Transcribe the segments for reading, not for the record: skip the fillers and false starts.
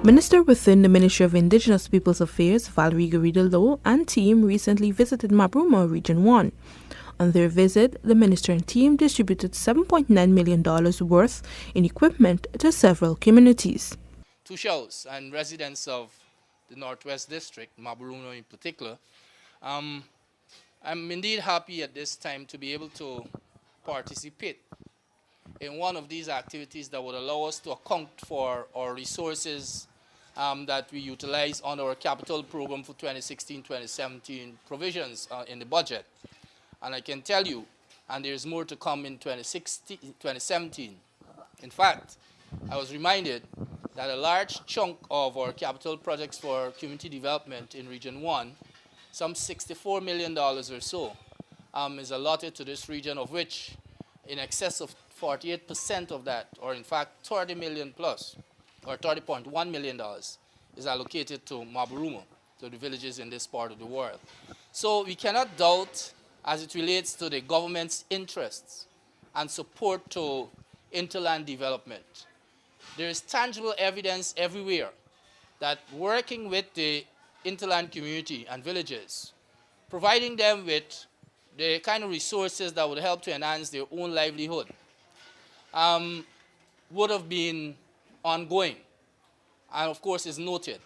Minister within the Ministry of Indigenous Peoples Affairs, Valerie Garrido-Low, and team recently visited Mabruma, Region 1. On their visit, the minister and team distributed $7.9 million worth in equipment to several communities. Two shows and residents of the Northwest District, Mabruma in particular. I'm indeed happy at this time to be able to participate in one of these activities that would allow us to account for our resources that we utilize on our capital program for 2016-2017 provisions in the budget. And I can tell you, and there's more to come in 2017. In fact, I was reminded that a large chunk of our capital projects for community development in Region 1, some $64 million or so, is allotted to this region, of which in excess of 48% of that, or in fact 30 million plus, or $30.1 million, is allocated to Mabruma, to the villages in this part of the world. So we cannot doubt, as it relates to the government's interests and support to hinterland development. There is tangible evidence everywhere that working with the hinterland community and villages, providing them with the kind of resources that would help to enhance their own livelihood, would have been ongoing, and of course is noted.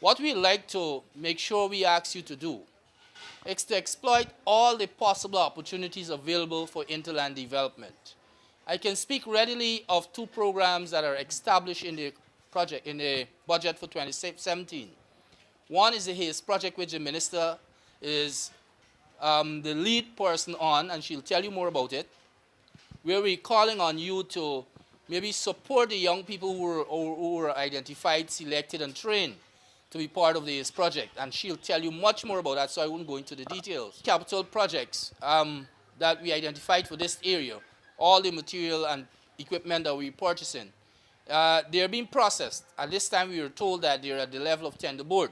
What we'd like to make sure we ask you to do is to exploit all the possible opportunities available for hinterland development. I can speak readily of two programs that are established in the project, in the budget for 2017. One is the HAZE project, which the minister is the lead person on, and she'll tell you more about it, where we're calling on you to maybe support the young people who were identified, selected, and trained to be part of this project. And she'll tell you much more about that, so I won't go into the details. Capital projects that we identified for this area, all the material and equipment that we're purchasing, they're being processed. At this time, we were told that they're at the level of tender board.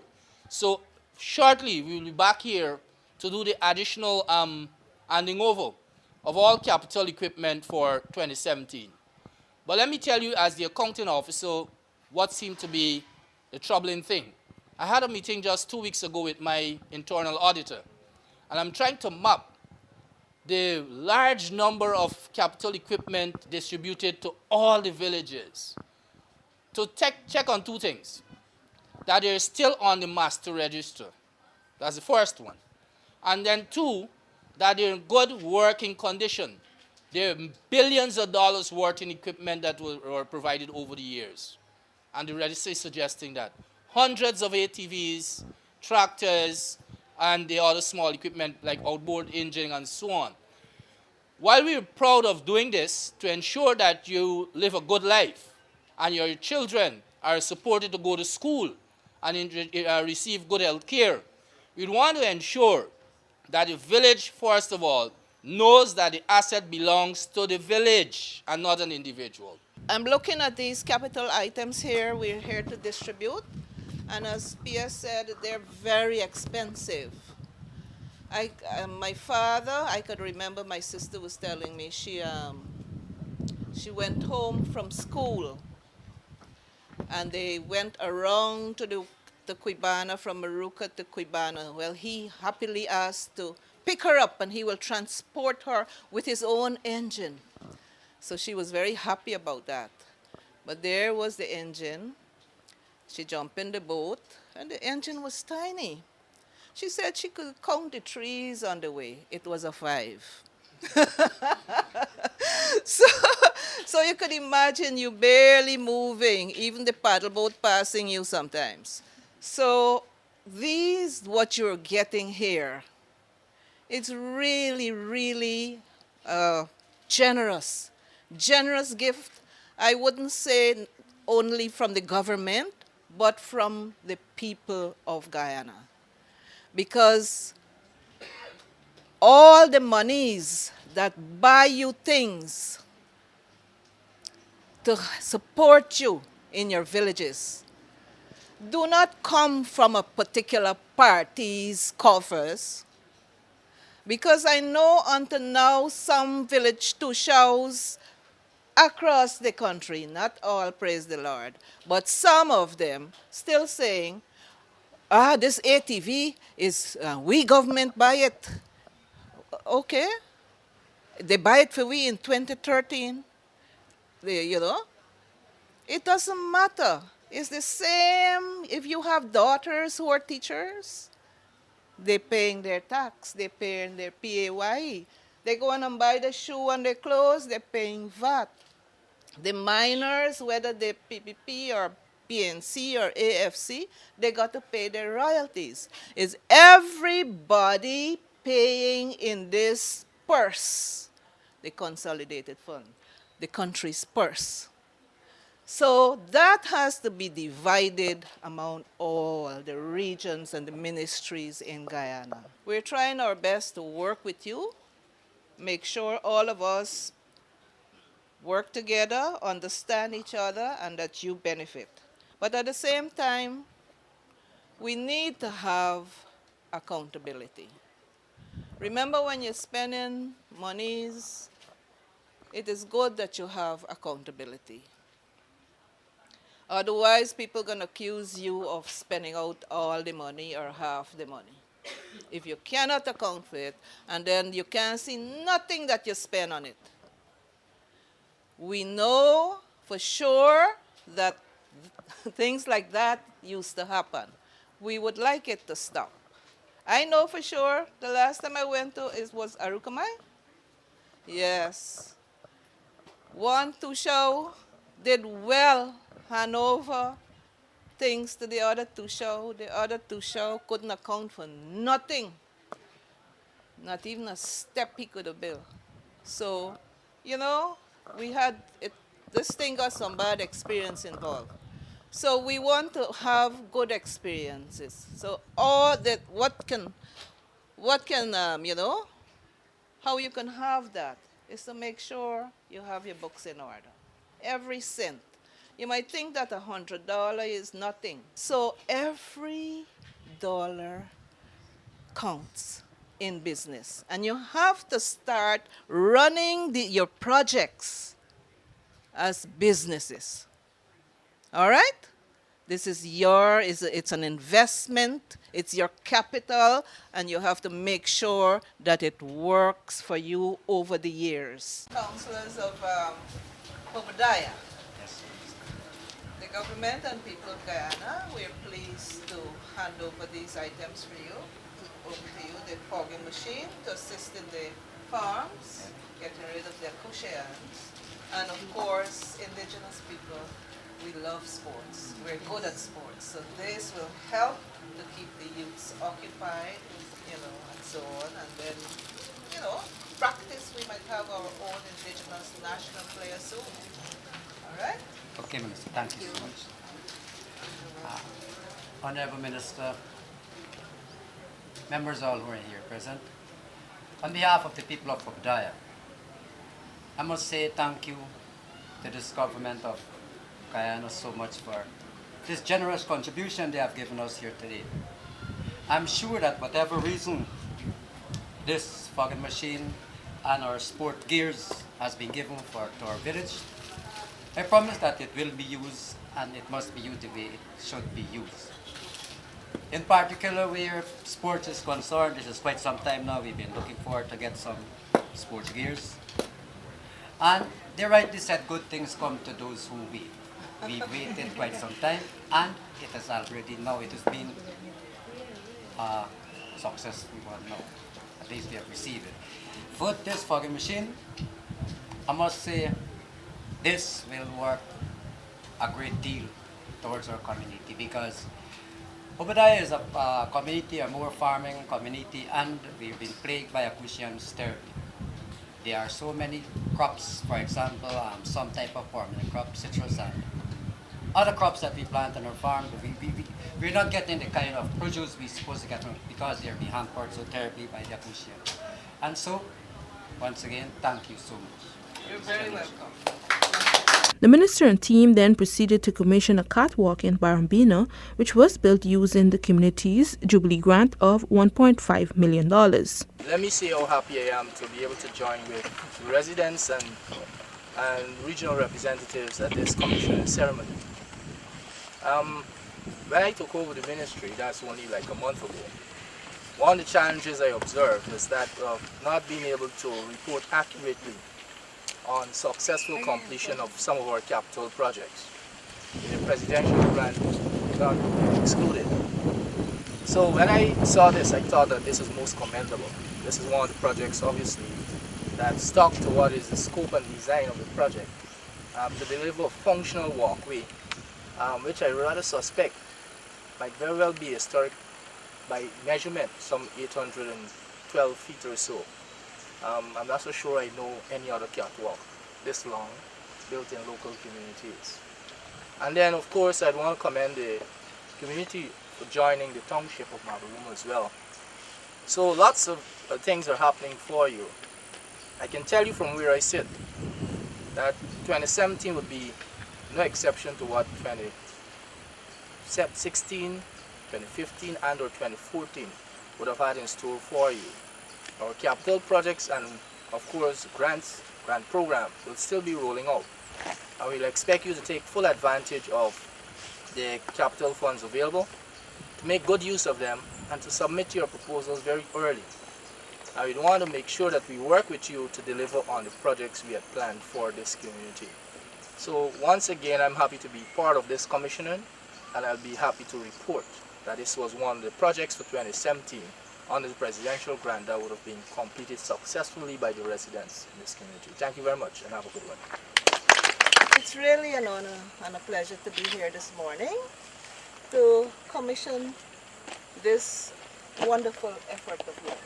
So shortly, we will be back here to do the additional handing over of all capital equipment for 2017. But let me tell you, as the accounting officer, what seemed to be the troubling thing. I had a meeting just 2 weeks ago with my internal auditor, and I'm trying to map the large number of capital equipment distributed to all the villages to check on two things: that they're still on the master register. That's the first one. And then two, that they're in good working condition. There are billions of dollars worth in equipment that were provided over the years. And the register is suggesting that hundreds of ATVs, tractors, and the other small equipment like outboard engine and so on. While we're proud of doing this to ensure that you live a good life and your children are supported to go to school and receive good health care, we want to ensure that the village, first of all, knows that the asset belongs to the village and not an individual. I'm looking at these capital items here. We're here to distribute. And as Pia said, they're very expensive. My father, I could remember my sister was telling me she went home from school and they went around to the Quibana, from Maruca to Quibana. Well, he happily asked to pick her up and he will transport her with his own engine. So she was very happy about that. But there was the engine. She jumped in the boat and the engine was tiny. She said she could count the trees on the way. It was a 5. So you could imagine you barely moving, even the paddle boat passing you sometimes. So what you're getting here, it's really, really generous gift. I wouldn't say only from the government, but from the people of Guyana. Because all the monies that buy you things to support you in your villages do not come from a particular party's coffers. Because I know until now some village tushas across the country, not all, praise the Lord, but some of them still saying, this ATV is, we government buy it. Okay, they buy it for we in 2013. You know, it doesn't matter. It's the same if you have daughters who are teachers. They're paying their tax. They're paying their PAYE. They go on and buy the shoe and the clothes. They're paying VAT. The minors, whether they're PPP or PNC or AFC, they got to pay their royalties. Is everybody paying in this purse, the consolidated fund, the country's purse? So that has to be divided among all the regions and the ministries in Guyana. We're trying our best to work with you, make sure all of us work together, understand each other, and that you benefit. But at the same time, we need to have accountability. Remember, when you're spending monies, it is good that you have accountability. Otherwise, people are going to accuse you of spending out all the money or half the money. If you cannot account for it, and then you can't see nothing that you spend on it. We know for sure that things like that used to happen. We would like it to stop. I know for sure the last time I went to was Arukamai. Yes. One show did well, hand over things to the other show. The other show couldn't account for nothing. Not even a step he could have built. So, you know, we had it, this thing got some bad experience involved. So we want to have good experiences. So all that, what can you know, how you can have that is to make sure you have your books in order. Every cent. You might think that $100 is nothing. So every dollar counts in business. And you have to start running your projects as businesses. All right? This is it's an investment, it's your capital, and you have to make sure that it works for you over the years. Councillors of Obadiah, the government and people of Guyana, we're pleased to hand over these items for you, over to you, the fogging machine to assist in the farms, getting rid of their cushions, and of course, Indigenous people, we love sports. We're good at sports. So this will help to keep the youths occupied, you know, and so on. And then, you know, practice, we might have our own Indigenous national player soon. All right? Okay, Minister. Thank you so much. Honorable Minister, members all who are here present, on behalf of the people of Obadiah, I must say thank you to this government of Guyana so much for this generous contribution they have given us here today. I'm sure that whatever reason this fogging machine and our sport gears has been given to our village, I promise that it will be used and it must be used the way it should be used. In particular, where sports is concerned, this is quite some time now we've been looking forward to get some sports gears. And they rightly said good things come to those who wait. We waited quite some time, and it has already now, it has been a successful one now. At least we have received it. For this fogging machine, I must say this will work a great deal towards our community, because Obadiah is a community, a more farming community, and we've been plagued by acquisitions terribly. There are so many crops, for example, some type of permanent crop, citrus and other crops that we plant on our farm, but we're not getting the kind of produce we're supposed to get because they're being hampered so terribly by the acquisition. And so, once again, thank you so much. You're very welcome. The minister and team then proceeded to commission a catwalk in Barambina, which was built using the community's Jubilee grant of $1.5 million. Let me say how happy I am to be able to join with residents and and regional representatives at this commissioning ceremony. When I took over the ministry, that's only like a month ago, one of the challenges I observed was that of not being able to report accurately on successful completion of some of our capital projects. The presidential grant got excluded. So when I saw this, I thought that this is most commendable. This is one of the projects, obviously, that stuck to what is the scope and design of the project, to deliver a functional walkway, which I rather suspect might very well be historic by measurement, some 812 feet or so. I'm not so sure I know any other catwalk this long built in local communities. And then, of course, I'd want to commend the community for joining the township of Maburumo as well. So lots of things are happening for you. I can tell you from where I sit that 2017 would be no exception to what 2016, 2015 and or 2014 would have had in store for you. Our capital projects and of course grant programs will still be rolling out. And we'll expect you to take full advantage of the capital funds available, to make good use of them, and to submit your proposals very early. And we want to make sure that we work with you to deliver on the projects we had planned for this community. So once again, I'm happy to be part of this commissioning, and I'll be happy to report that this was one of the projects for 2017 under the presidential grant that would have been completed successfully by the residents in this community. Thank you very much and have a good one. It's really an honor and a pleasure to be here this morning to commission this wonderful effort of yours.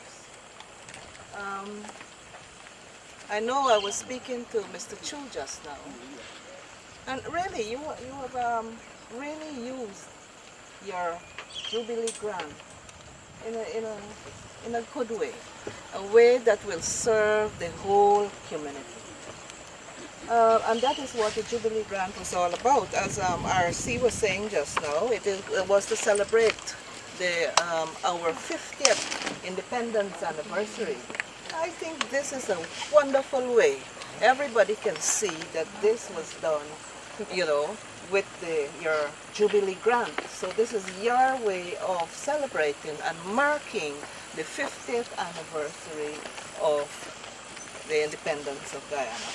I know I was speaking to Mr. Chu just now, and really you have really used your Jubilee grant in a good way, a way that will serve the whole community. And that is what the Jubilee Grant was all about. As RC was saying just now, it was to celebrate our 50th independence anniversary. I think this is a wonderful way. Everybody can see that this was done, you know, with your Jubilee Grant. So this is your way of celebrating and marking the 50th anniversary of the independence of Guyana.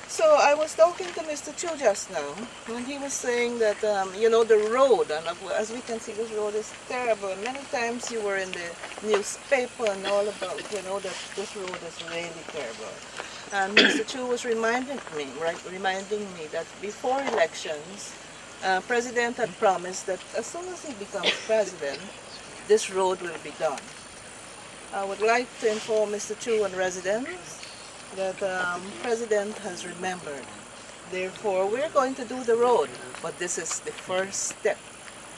So I was talking to Mr. Chu just now, and he was saying that, you know, the road, and as we can see, this road is terrible. Many times you were in the newspaper and all about, you know, that this road is really terrible. And Mr. Chu was reminding me that before elections, President had promised that as soon as he becomes president, this road will be done. I would like to inform Mr. Chu and residents that President has remembered. Therefore, we're going to do the road, but this is the first step.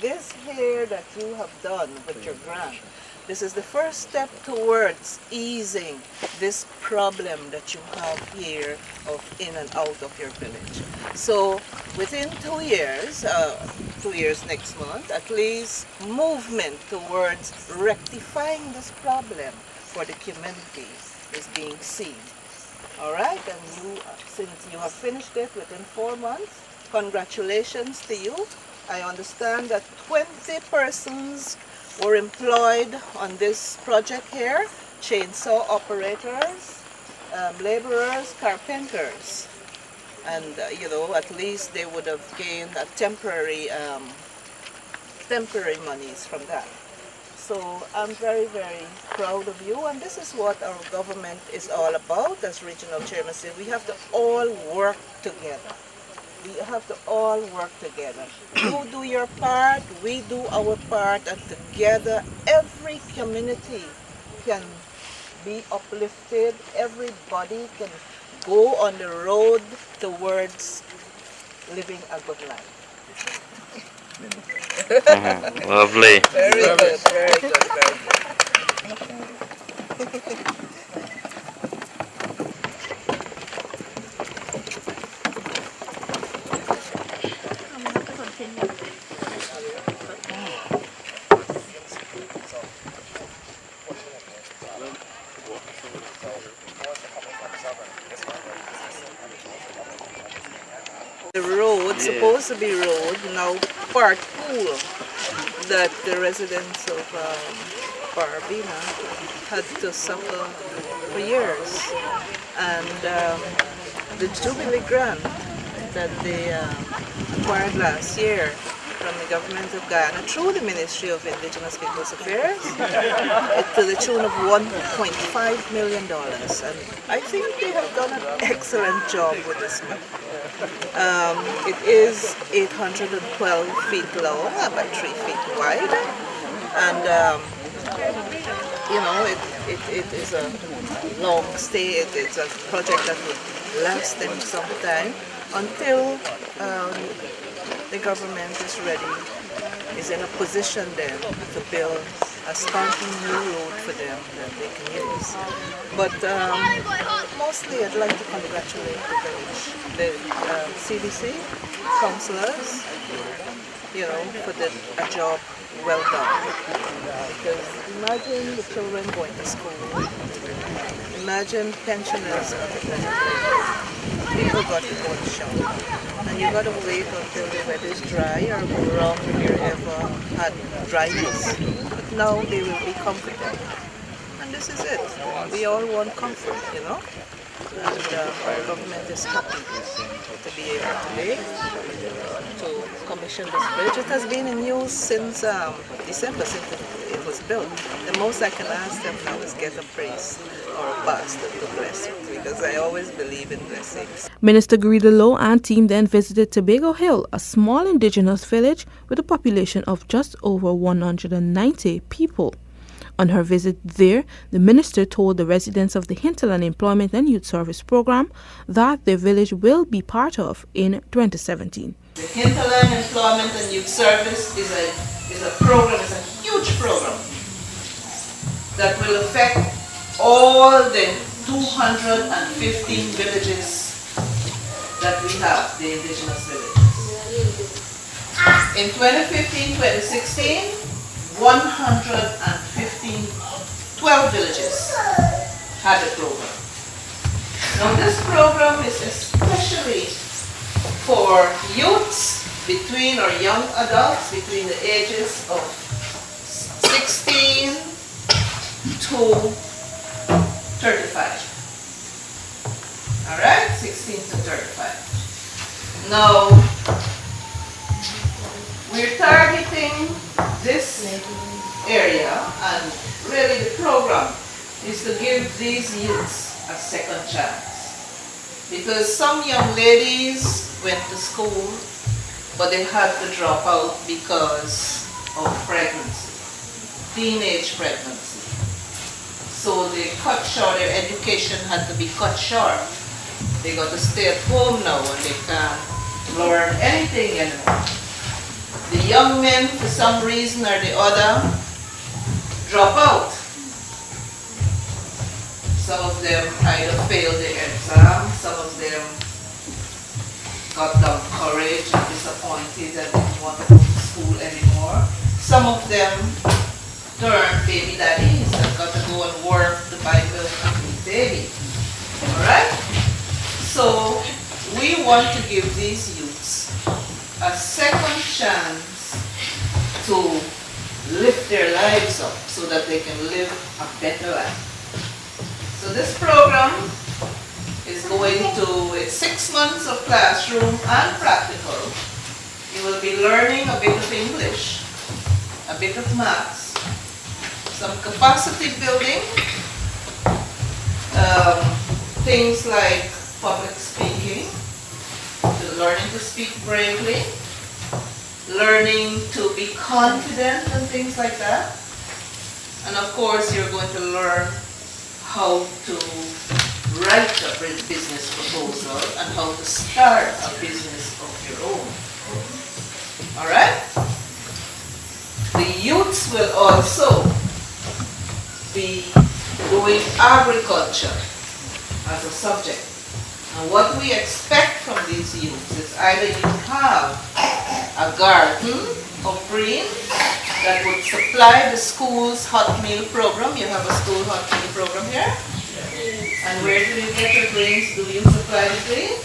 This here that you have done with your grant, this is the first step towards easing this problem that you have here of in and out of your village. So within 2 years, 2 years next month, at least movement towards rectifying this problem for the community is being seen. All right, and you, since you have finished it within 4 months, congratulations to you. I understand that 20 persons were employed on this project here, chainsaw operators, laborers, carpenters, and you know, at least they would have gained a temporary monies from that. So I'm very, very proud of you, and this is what our government is all about. As Regional Chairman said, we have to all work together. We have to all work together. You do your part, we do our part, and together every community can be uplifted. Everybody can go on the road towards living a good life. Lovely. Very good, very good, very good. The road, supposed to be road, now part pool that the residents of Barbina had to suffer for years. And the Jubilee grant that they acquired last year from the government of Guyana through the Ministry of Indigenous Peoples Affairs to the tune of $1.5 million. And I think they have done an excellent job with this money. It is 812 feet long, about 3 feet wide, and you know, it is a long stay. It's a project that would last them some time until the government is in a position then to build a spanking new road for them that they can use. But mostly I'd like to congratulate the village, the CDC, councillors, you know, for a job well done. Because imagine the children going to school, imagine pensioners at the people got to go to shop. And you got to wait until the weather is dry or go wrong if you ever had dryness. But now they will be comfortable. And this is it. We all want comfort, you know. And our government is happy to be able today to commission this bridge. It has been in use since December, since it was built. The most I can ask them now is get a praise or a pastor to bless it, because I always believe in blessings. Minister Garida Low and team then visited Tobago Hill, a small indigenous village with a population of just over 190 people. On her visit there, the minister told the residents of the Hinterland Employment and Youth Service Program that their village will be part of in 2017. The Hinterland Employment and Youth Service is a program, it's a huge program that will affect all the 215 villages that we have, the indigenous villages. In 2015-2016, 12 villages had the program. Now this program is especially for youths between, or young adults between the ages of 16 to 35. All right, 16 to 35. Now, we're targeting this area, and really the program is to give these youths a second chance. Because some young ladies went to school, but they had to drop out because of pregnancy, teenage pregnancy. So they cut short, their education had to be cut short. They got to stay at home now and they can't learn anything anymore. The young men, for some reason or the other, drop out. Some of them either failed the exam, some of them got down courage and disappointed and didn't want to go to school anymore. Some of them turned baby daddies and got to go and work to buy milk and feed baby. Alright? So we want to give these youths a second chance to lift their lives up so that they can live a better life. So this program is going to, it's 6 months of classroom and practical. You will be learning a bit of English, a bit of maths, some capacity building, things like public speaking, learning to speak bravely, learning to be confident and things like that. And of course, you're going to learn how to write a business proposal and how to start a business of your own. All right? The youths will also be doing agriculture as a subject. And what we expect from these youths is either you have a garden of green that would supply the school's hot meal program. You have a school hot meal program here. And where do you get your greens? Do you supply the greens?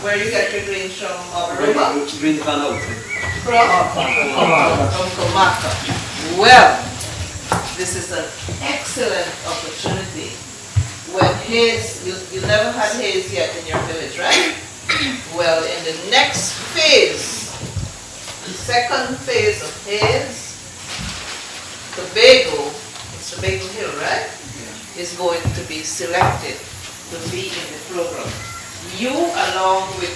Where you get your greens from, Aruba? Green pan out. From Comaka. Well, this is an excellent opportunity. When haze, you never had haze yet in your village, right? Well, in the next phase, the second phase of haze, Tobago, it's Tobago Hill, right? Is going to be selected to be in the program. You along with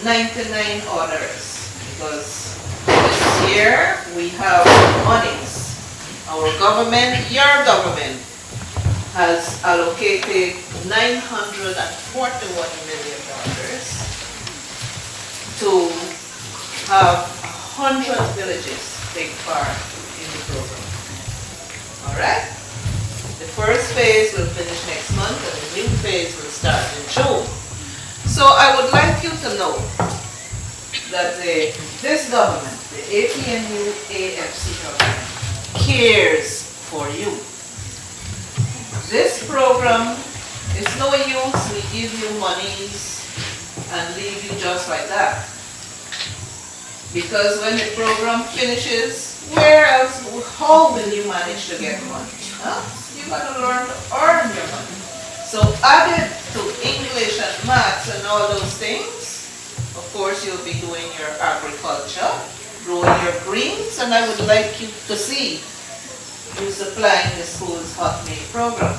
99 others, because this year we have monies. Our government, your government, has allocated $941 million to have 100 villages take part in the program. All right? The first phase will finish next month and the new phase will start in June. So I would like you to know that this government, the APNU AFC government, cares for you. This program is no use we give you monies and leave you just like that. Because when the program finishes, where else, how will you manage to get money? Huh? You got to learn to earn your money. So added to English and maths and all those things, of course you'll be doing your agriculture, growing your greens, and I would like you to see you supplying the school's hot meal program.